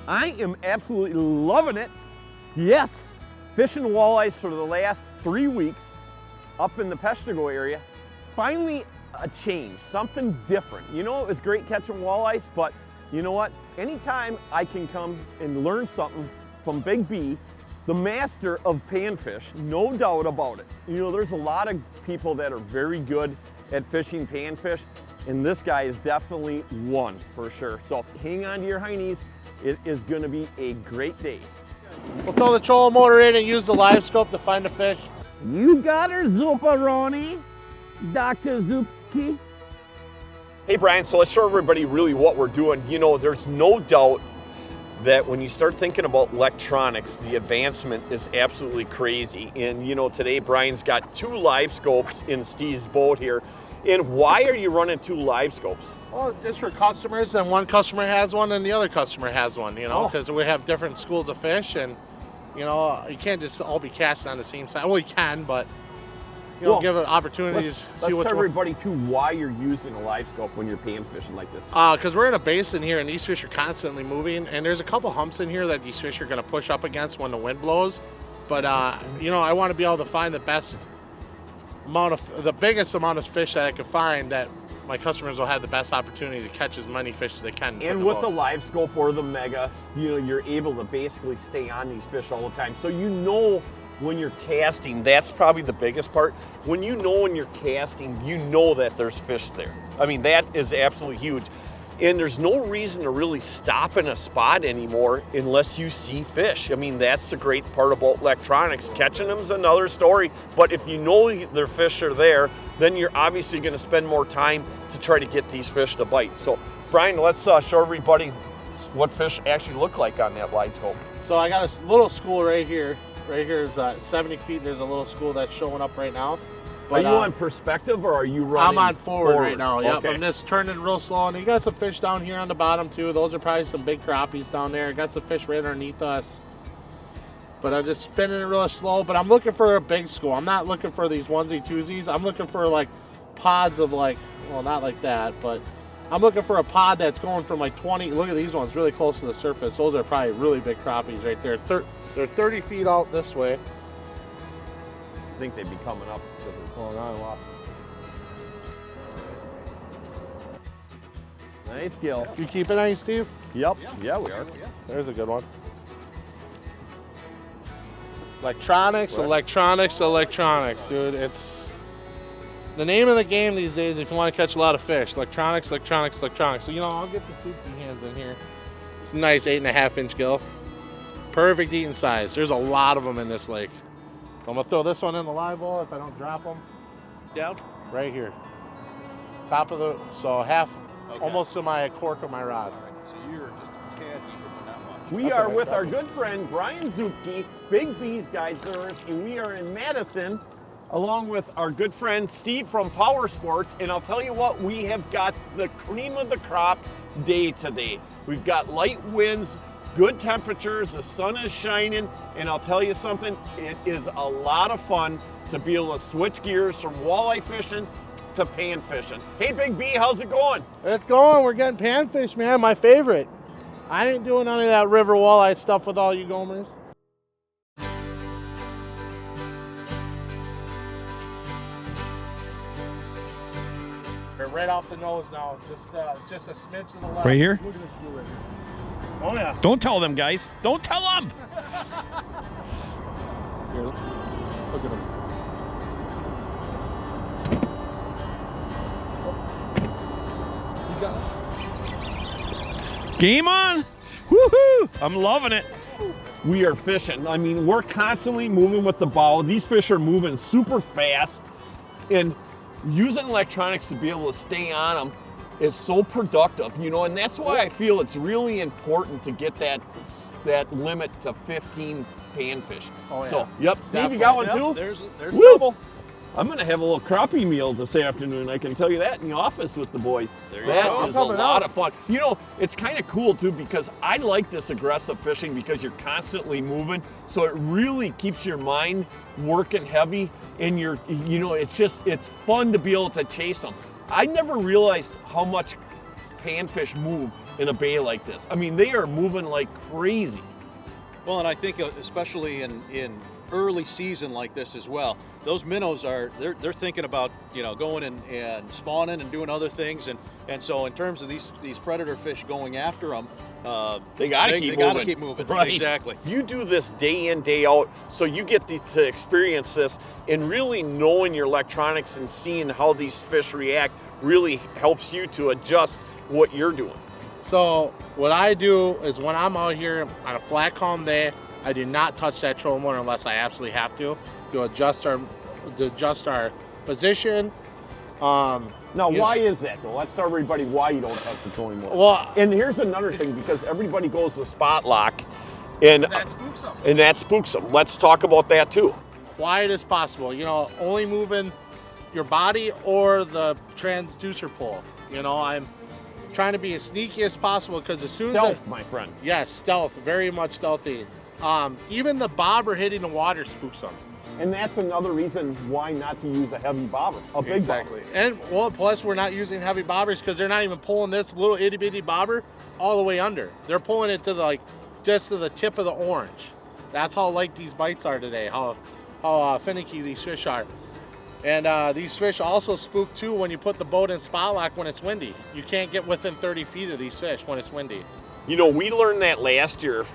I am absolutely loving it. Yes, fishing walleyes for the last 3 weeks up in the Peshtigo area. Finally a change, something different. You know, it was great catching walleyes, but you know what? Anytime I can come and learn something from Big B, the master of panfish, no doubt about it. You know, there's a lot of people that are very good at fishing panfish, and this guy is definitely one for sure. So hang on to your heinies. It is gonna be a great day. We'll throw the trolling motor in and use the live scope to find the fish. You got her, Zuparoni, Dr. Zupke. Hey Brian, so let's show everybody really what we're doing. You know, there's no doubt that when you start thinking about electronics, the advancement is absolutely crazy. And you know, today Brian's got 2 live scopes in Steve's boat here. And why are you running 2 live scopes? Well, just for customers, and one customer has one and the other customer has one, you know, because we have different schools of fish, and you know, you can't just all be casting on the same side. Well, you can, but you know, give it opportunities. Let's tell everybody too why you're using a live scope when you're pan fishing like this. Because we're in a basin here, and these fish are constantly moving, and there's a couple humps in here that these fish are going to push up against when the wind blows. But you know, I want to be able to find the biggest amount of fish that I can find, that my customers will have the best opportunity to catch as many fish as they can. And with the live scope or the Mega, you know, you're able to basically stay on these fish all the time. So you know when you're casting, that's probably the biggest part. When you know when you're casting, you know that there's fish there. I mean, that is absolutely huge. And there's no reason to really stop in a spot anymore unless you see fish. I mean, that's the great part about electronics. Catching them is another story, but if you know their fish are there, then you're obviously gonna spend more time to try to get these fish to bite. So, Brian, let's show everybody what fish actually look like on that wide scope. So I got a little school right here. Right here is 70 feet. There's a little school that's showing up right now. But, are you on perspective or are you running? I'm on forward right now. Yep. Okay. I'm just turning real slow, and you got some fish down here on the bottom too. Those are probably some big crappies down there. Got some fish right underneath us. But I'm just spinning it real slow. But I'm looking for a big school. I'm not looking for these onesie twosies. I'm looking for like pods of like, well, not like that, but I'm looking for a pod that's going from like 20. Look at these ones really close to the surface. Those are probably really big crappies right there. They're 30 feet out this way. I think they'd be coming up because it's going on a lot. Nice gill. You keep it on you, Steve? Yep. Yeah, we are. There's a good one. Electronics, electronics, electronics, dude. It's the name of the game these days if you want to catch a lot of fish. Electronics, electronics, electronics. So, you know, I'll get the 2 hands in here. It's a nice 8.5-inch gill. Perfect eating size. There's a lot of them in this lake. I'm gonna throw this one in the live well if I don't drop them. Down? Right here. Top of the, so half, almost to my cork of my rod. All right, so you're just a tad deeper, but not much. We are with our good friend Brian Zupke, Big B's Guide Service, and we are in Madison along with our good friend Steve from Powersports. And I'll tell you what, we have got the cream of the crop day today. We've got light winds, good temperatures, the sun is shining, and I'll tell you something, it is a lot of fun to be able to switch gears from walleye fishing to pan fishing. Hey Big B, how's it going? It's going, we're getting panfish, man, my favorite. I ain't doing any of that river walleye stuff with all you gomers. We're right off the nose now, just a smidge to the left. Right here? Look at this school right here. Oh yeah. Don't tell them, guys. Don't tell them! Here, look at him. He's got it. Game on! Woohoo! I'm loving it. We are fishing. I mean, we're constantly moving with the bow. These fish are moving super fast, and using electronics to be able to stay on them is so productive, you know, and that's why I feel it's really important to get that limit to 15 panfish. Oh, yeah. So, yep, Steve, Definitely. you got one too? There's Woo! double. I'm gonna have a little crappie meal this afternoon. I can tell you that in the office with the boys. That is a lot of fun. You know, it's kind of cool too because I like this aggressive fishing because you're constantly moving, so it really keeps your mind working heavy, and you know, it's fun to be able to chase them. I never realized how much panfish move in a bay like this. I mean, they are moving like crazy. Well, and I think especially in early season like this as well, those minnows they're thinking about, you know, going and spawning and doing other things, and so in terms of these predator fish going after them, they gotta keep moving. Right. Exactly. You do this day in, day out, so you get to experience this, and really knowing your electronics and seeing how these fish react really helps you to adjust what you're doing. So what I do is when I'm out here on a flat calm day, I do not touch that trolling motor unless I absolutely have to adjust our position. Now, why is that though? Let's tell everybody why you don't touch the trolling motor. Well, and here's another thing, because everybody goes to spot lock, and that spooks them. Let's talk about that too. Quiet as possible. You know, only moving your body or the transducer pole. You know, I'm trying to be as sneaky as possible, because as soon as my friend. Yes, stealth, very much stealthy. Even the bobber hitting the water spooks them. And that's another reason why not to use a heavy bobber, a big bobber. And well, plus we're not using heavy bobbers because they're not even pulling this little itty bitty bobber all the way under. They're pulling it to just to the tip of the orange. That's how light these bites are today. How finicky these fish are. And these fish also spook too when you put the boat in spot lock when it's windy. You can't get within 30 feet of these fish when it's windy. You know, we learned that last year,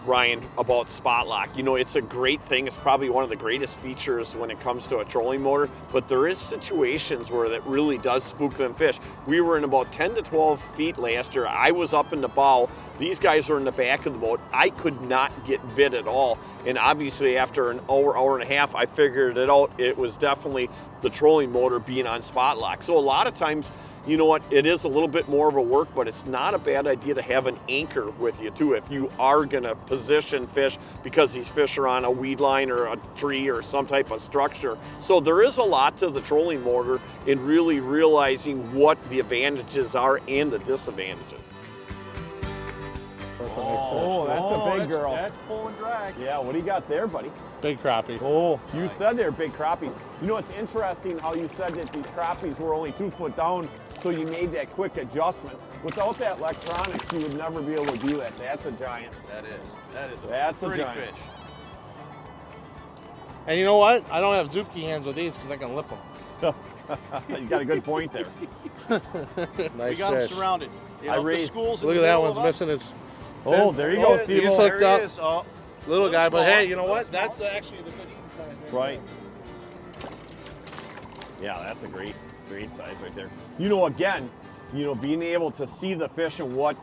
Ryan, about spot lock. You know, it's a great thing. It's probably one of the greatest features when it comes to a trolling motor, but there is situations where that really does spook them fish. We were in about 10 to 12 feet last year. I was up in the bow. These guys were in the back of the boat. I could not get bit at all. And obviously after an hour and a half, I figured it out. It was definitely the trolling motor being on spot lock. So a lot of times, you know what, it is a little bit more of a work, but it's not a bad idea to have an anchor with you too if you are gonna position fish, because these fish are on a weed line or a tree or some type of structure. So there is a lot to the trolling motor in really realizing what the advantages are and the disadvantages. Oh, that's a big girl. That's pull and drag. Yeah, what do you got there, buddy? Big crappie. Oh, you said they're big crappies. You know, it's interesting how you said that these crappies were only 2 foot down, so you made that quick adjustment. Without that electronics, you would never be able to do that. That's a giant. That's a pretty giant fish. And you know what? I don't have Zuki hands with these because I can lip them. You got a good point there. Nice we got fish. them surrounded. You know, raised. the schools Look at that one's missing his. Oh, there you go, Steve. He's hooked up. Oh, Little guy, but small, hey, you know what? small. That's actually the good eating size. Right. Yeah, that's a great size right there. You know, again, you know, being able to see the fish and what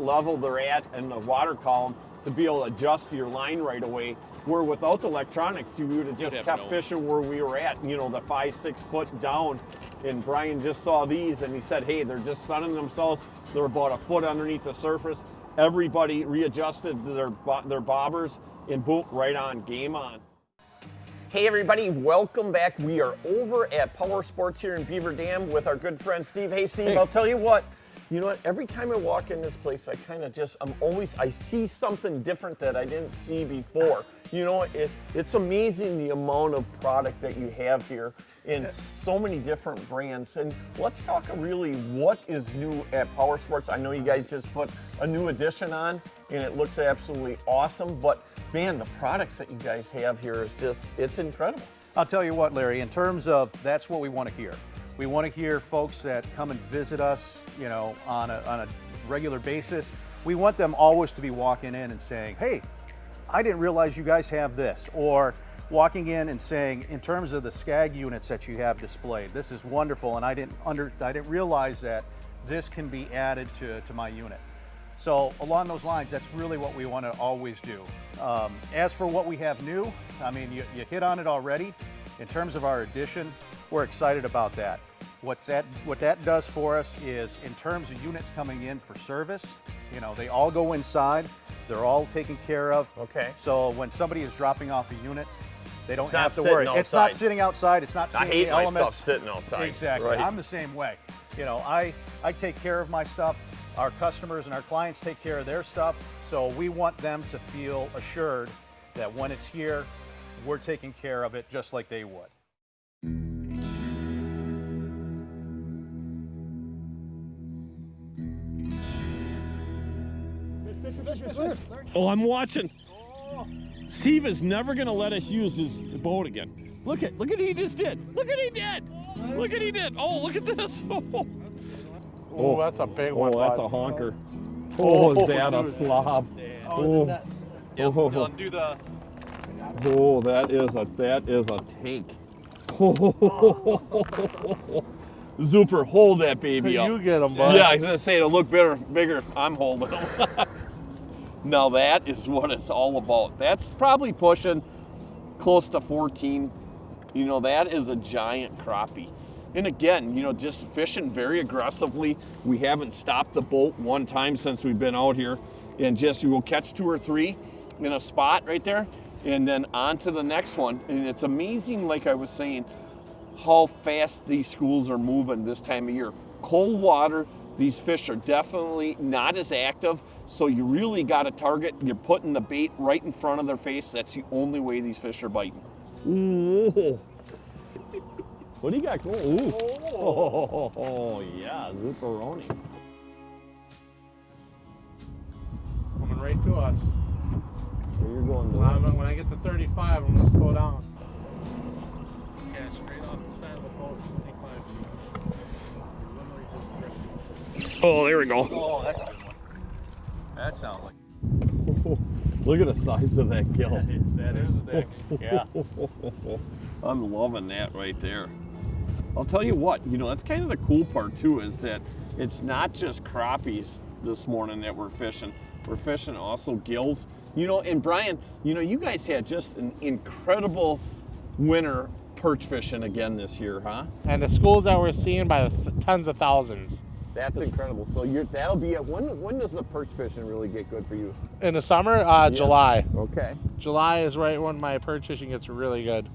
level they're at in the water column to be able to adjust your line right away. Where without the electronics, you would have just kept fishing where we were at, you know, the 5-6 foot down. And Brian just saw these and he said, hey, they're just sunning themselves. They're about a foot underneath the surface. Everybody readjusted their bobbers and boom, right on, game on. Hey everybody, welcome back. We are over at Powersports here in Beaver Dam with our good friend Steve. Hey Steve, I'll tell you what, you know what, every time I walk in this place, I kind of just, I see something different that I didn't see before. You know, it's amazing the amount of product that you have here in so many different brands. And let's talk really what is new at Powersports. I know you guys just put a new edition on and it looks absolutely awesome, but man, the products that you guys have here is just, it's incredible. I'll tell you what, Larry, in terms of, that's what we want to hear. We want to hear folks that come and visit us, you know, on a regular basis. We want them always to be walking in and saying, hey, I didn't realize you guys have this, or walking in and saying, in terms of the Skag units that you have displayed, this is wonderful, and I didn't realize that this can be added to my unit. So along those lines, that's really what we want to always do. As for what we have new, I mean, you hit on it already. In terms of our addition, we're excited about that. What that does for us is, in terms of units coming in for service, you know, they all go inside. They're all taken care of. Okay. So when somebody is dropping off a unit, they don't It's not have to sitting worry. outside. It's not sitting outside. It's not I seeing hate the my elements. stuff sitting outside. Exactly. Right. I'm the same way. You know, I take care of my stuff. Our customers and our clients take care of their stuff. So we want them to feel assured that when it's here, we're taking care of it just like they would. Oh, I'm watching. Steve is never gonna let us use his boat again. Look at what he just did. Look at what he did. Look at he did. Oh, look at this. Oh, that's a big one. Oh, that's a honker. Oh, is that a slob? Oh, Undo the. oh, that is a tank. Zuper, hold that baby up. You get him, bud. Yeah, I was gonna say it'll look bigger. I'm holding him. Now that is what it's all about. That's probably pushing close to 14. You know, that is a giant crappie. And again, you know, just fishing very aggressively. We haven't stopped the boat one time since we've been out here. And just, we will catch 2 or 3 in a spot right there, and then on to the next one. And it's amazing, like I was saying, how fast these schools are moving this time of year. Cold water, these fish are definitely not as active, so you really got to target. You're putting the bait right in front of their face. That's the only way these fish are biting. Ooh. What do you got going? Ooh. Oh, yeah, Zuperoni. Coming right to us. Where you're going? When I get to 35, I'm gonna slow down. Yeah, straight off the side of the boat, 25. Oh, there we go. Oh, that's a good one. That sounds like. Look at the size of that gill. That is thick. Yeah. I'm loving that right there. I'll tell you what, you know, that's kind of the cool part too, is that it's not just crappies this morning that we're fishing. We're fishing also gills. You know, and Brian, you know, you guys had just an incredible winter perch fishing again this year, huh? And the schools that we're seeing by the tens of thousands. That's incredible. So that'll be when does the perch fishing really get good for you? In the summer, July. Okay. July is right when my perch fishing gets really good.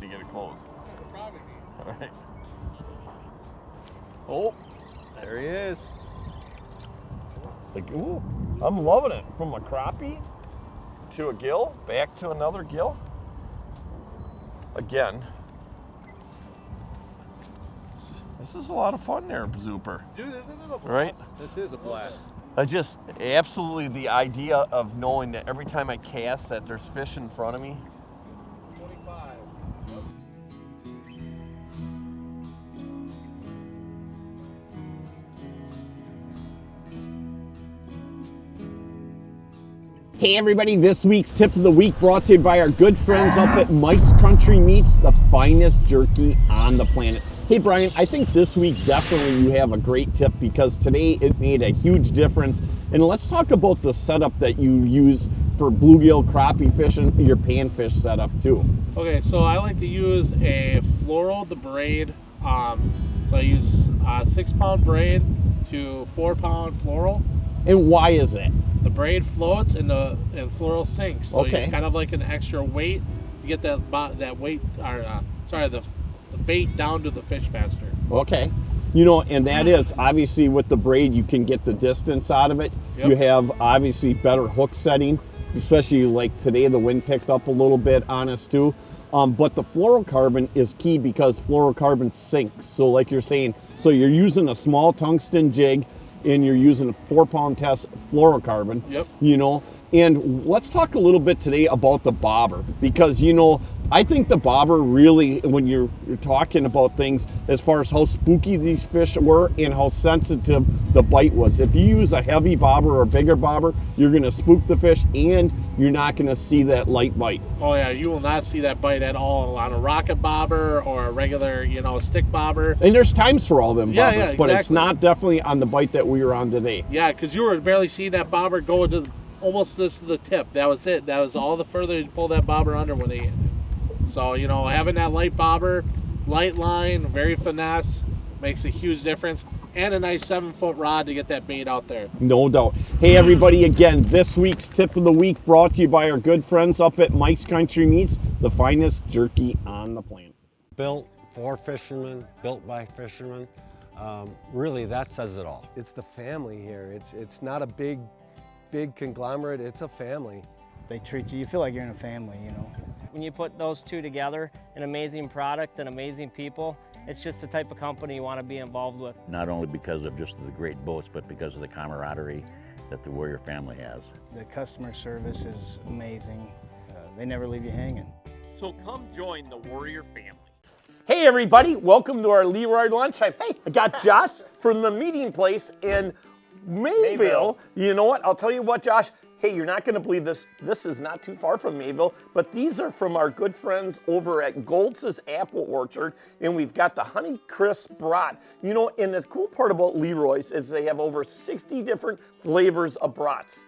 You get it close. Probably. All right. Oh, there he is. Like, ooh, I'm loving it. From a crappie to a gill, back to another gill. Again, this is a lot of fun there, Zuper. Dude, isn't it a blast? Right? This is a blast. I just, absolutely the idea of knowing that every time I cast that there's fish in front of me. 25. Hey everybody, this week's tip of the week brought to you by our good friends up at Mike's Country Meats, the finest jerky on the planet. Hey Brian, I think this week definitely you have a great tip because today it made a huge difference. And let's talk about the setup that you use for bluegill, crappie fishing, your panfish setup too. Okay, so I like to use a floral, the braid. So I use 6-pound braid to 4-pound floral. And why is that? The braid floats and the floral sinks, so Okay. it's kind of like an extra weight to get that weight, or the bait down to the fish faster. Okay. You know, and that is obviously with the braid, you can get the distance out of it. Yep. You have obviously better hook setting, especially like today, the wind picked up a little bit on us too. But the fluorocarbon is key because fluorocarbon sinks. So like you're saying, so you're using a small tungsten jig and you're using a 4-pound test fluorocarbon. Yep. You know, and let's talk a little bit today about the bobber because, you know, I think the bobber really, when you're talking about things as far as how spooky these fish were and how sensitive the bite was. If you use a heavy bobber or a bigger bobber, you're going to spook the fish and you're not going to see that light bite. Oh yeah, you will not see that bite at all on a rocket bobber or a regular, you know, stick bobber. And there's times for all them bobbers, Yeah, but it's exactly. not definitely on the bite that we were on today. Yeah, because you were barely seeing that bobber go to almost this to the tip. That was it. That was all the further you pull that bobber under when they. So, you know, having that light bobber, light line, very finesse, makes a huge difference. And a nice 7-foot rod to get that bait out there. No doubt. Hey everybody, again, this week's tip of the week brought to you by our good friends up at Mike's Country Meats, the finest jerky on the planet. Built for fishermen, built by fishermen. Really, that says it all. It's the family here. It's not a big conglomerate, it's a family. They treat you feel like you're in a family, you know. When you put those two together, an amazing product and amazing people, it's just the type of company you want to be involved with. Not only because of just the great boats, but because of the camaraderie that the Warrior family has. The customer service is amazing. They never leave you hanging. So come join the Warrior family. Hey everybody, welcome to our LeRoy lunchtime. Hey, I got Josh from the meeting place in Mayville. You know what, I'll tell you what, Josh. Hey, you're not gonna believe this. This is not too far from Mayville, but these are from our good friends over at Golds' Apple Orchard, and we've got the Honey Crisp Brat. You know, and the cool part about LeRoy's is they have over 60 different flavors of brats.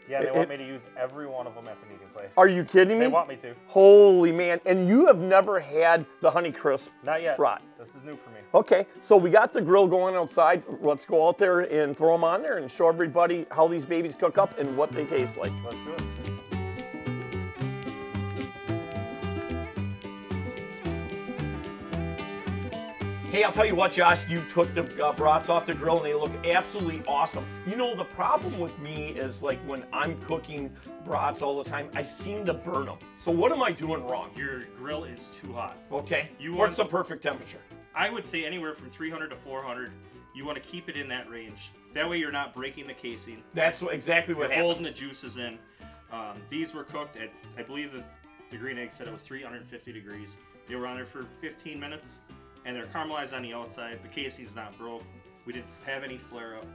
Yeah, they want me to use every one of them at the meeting place. Are you kidding me? They want me to. Holy man, and you have never had the Honey Crisp Not yet. brat. This is new for me. Okay, so we got the grill going outside. Let's go out there and throw them on there and show everybody how these babies cook up and what they taste like. Let's do it. Hey, I'll tell you what, Josh, you took the brats off the grill and they look absolutely awesome. You know, the problem with me is like when I'm cooking brats all the time, I seem to burn them. So what am I doing wrong? Your grill is too hot. Okay, You what's want- the perfect temperature? I would say anywhere from 300 to 400. You want to keep it in that range. That way you're not breaking the casing. That's exactly what You're happens. holding the juices in. These were cooked at, I believe the green egg said it was 350 degrees. They were on there for 15 minutes, and they're caramelized on the outside. The casing's not broke. We didn't have any flare up.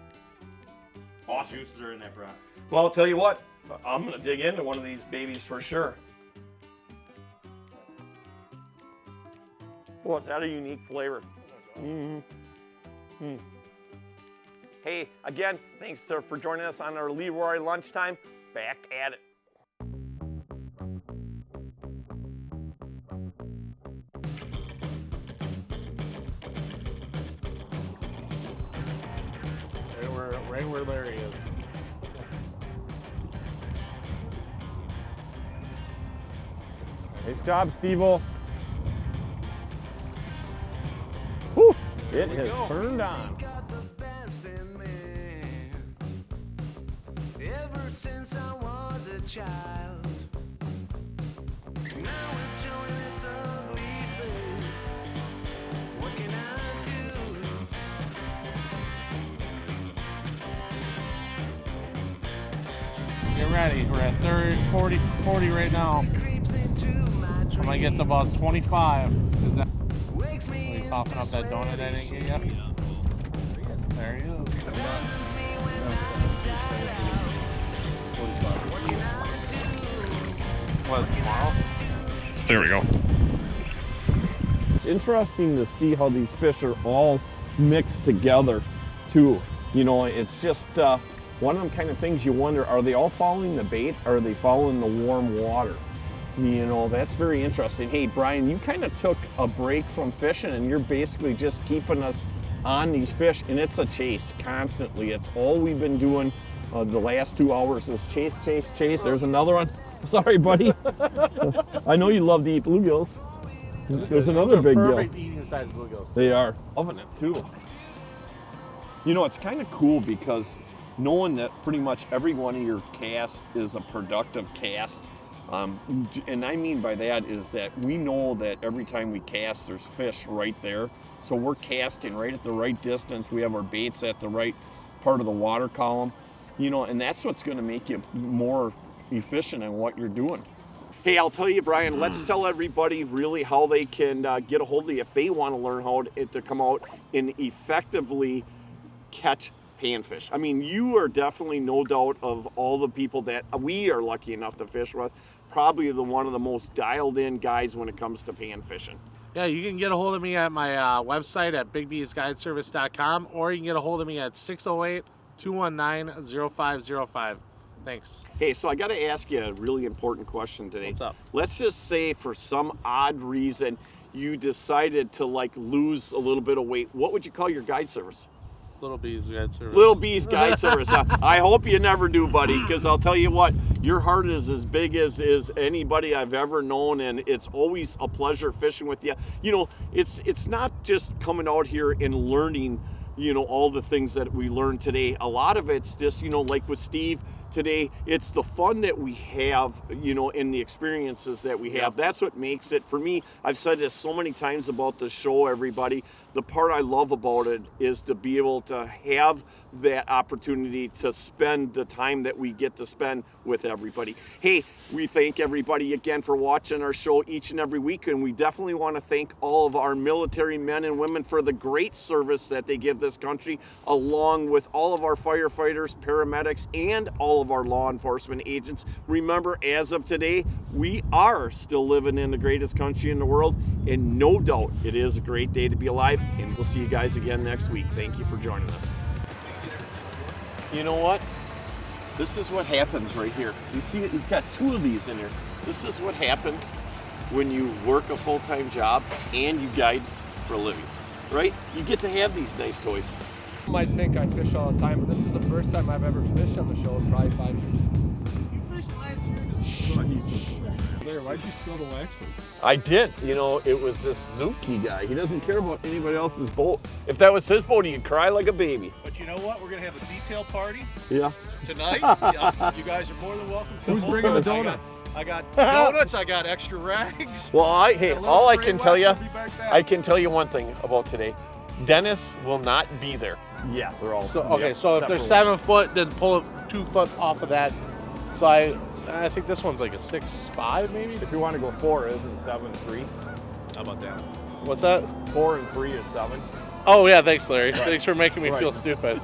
Awesome. The juices are in that brat. Well, I'll tell you what, I'm gonna dig into one of these babies for sure. Boy, is that a unique flavor. Hey, again, thanks for joining us on our LeRoy lunchtime. Back at it. Right where Larry is. Nice job, Steve-O. Whew, it has turned on. Ever since I was a child, now it's showing its ugly face. What can I do? Get ready. We're at 40 right now. I'm gonna get to about 25. Is that? Are you popping up that donut I didn't get yet? There he is. What, tomorrow? There we go. It's interesting to see how these fish are all mixed together too. You know, it's just one of them kind of things you wonder, are they all following the bait or are they following the warm water? You know, that's very interesting. Hey, Brian, you kind of took a break from fishing and you're basically just keeping us on these fish, and it's a chase constantly. It's all we've been doing the last 2 hours is chase, chase, chase. There's another one. Sorry, buddy. I know you love to eat bluegills. There's another big gill. Perfect eating size bluegills. They are. Loving it too. You know, it's kind of cool because knowing that pretty much every one of your casts is a productive cast. And I mean by that is that we know that every time we cast, there's fish right there. So we're casting right at the right distance. We have our baits at the right part of the water column. You know, and that's what's going to make you more efficient in what you're doing. Hey, I'll tell you, Brian, let's tell everybody really how they can get a hold of you if they want to learn how to come out and effectively catch panfish. I mean, you are definitely, no doubt, of all the people that we are lucky enough to fish with, probably one of the most dialed in guys when it comes to pan fishing. Yeah, you can get a hold of me at my website at bigbsguideservice.com, or you can get a hold of me at 608-219-0505. Thanks. Hey, so I got to ask you a really important question today. What's up? Let's just say for some odd reason you decided to like lose a little bit of weight. What would you call your guide service? Little B's Guide Service. Little B's Guide Service. I hope you never do, buddy, because I'll tell you what, your heart is as big as anybody I've ever known, and it's always a pleasure fishing with you. You know, it's not just coming out here and learning, you know, all the things that we learned today. A lot of it's just, you know, like with Steve, today. It's the fun that we have, you know, and the experiences that we have. That's what makes it, for me, I've said this so many times about the show, everybody. The part I love about it is to be able to have that opportunity to spend the time that we get to spend with everybody. Hey, we thank everybody again for watching our show each and every week, and we definitely want to thank all of our military men and women for the great service that they give this country, along with all of our firefighters, paramedics, and all of our law enforcement agents. Remember, as of today, we are still living in the greatest country in the world, and no doubt it is a great day to be alive, and we'll see you guys again next week. Thank you for joining us. You know what? This is what happens right here. You see, he's got 2 of these in here. This is what happens when you work a full-time job and you guide for a living, right? You get to have these nice toys. You might think I fish all the time, but this is the first time I've ever fished on the show in probably 5 years. You fished last year? Larry, why'd you steal the wax fish? I did. You know, it was this Zuki guy. He doesn't care about anybody else's boat. If that was his boat, he'd cry like a baby. But you know what? We're gonna have a detail party Yeah. tonight. You guys are more than welcome. to come Who's over. bringing the donuts? I got donuts. I got extra rags. Well, all I can tell you, We'll be back then. I can tell you one thing about today. Dennis will not be there. Yeah, they're all. So okay, yeah, so if they're separate. 7 foot, then pull it 2 foot off of that. So I think this one's like a 6'5" maybe. If you want to go 4, isn't 7 3? How about that? What's that? 4 and 3 is 7. Oh yeah, thanks Larry. Thanks for making me feel stupid.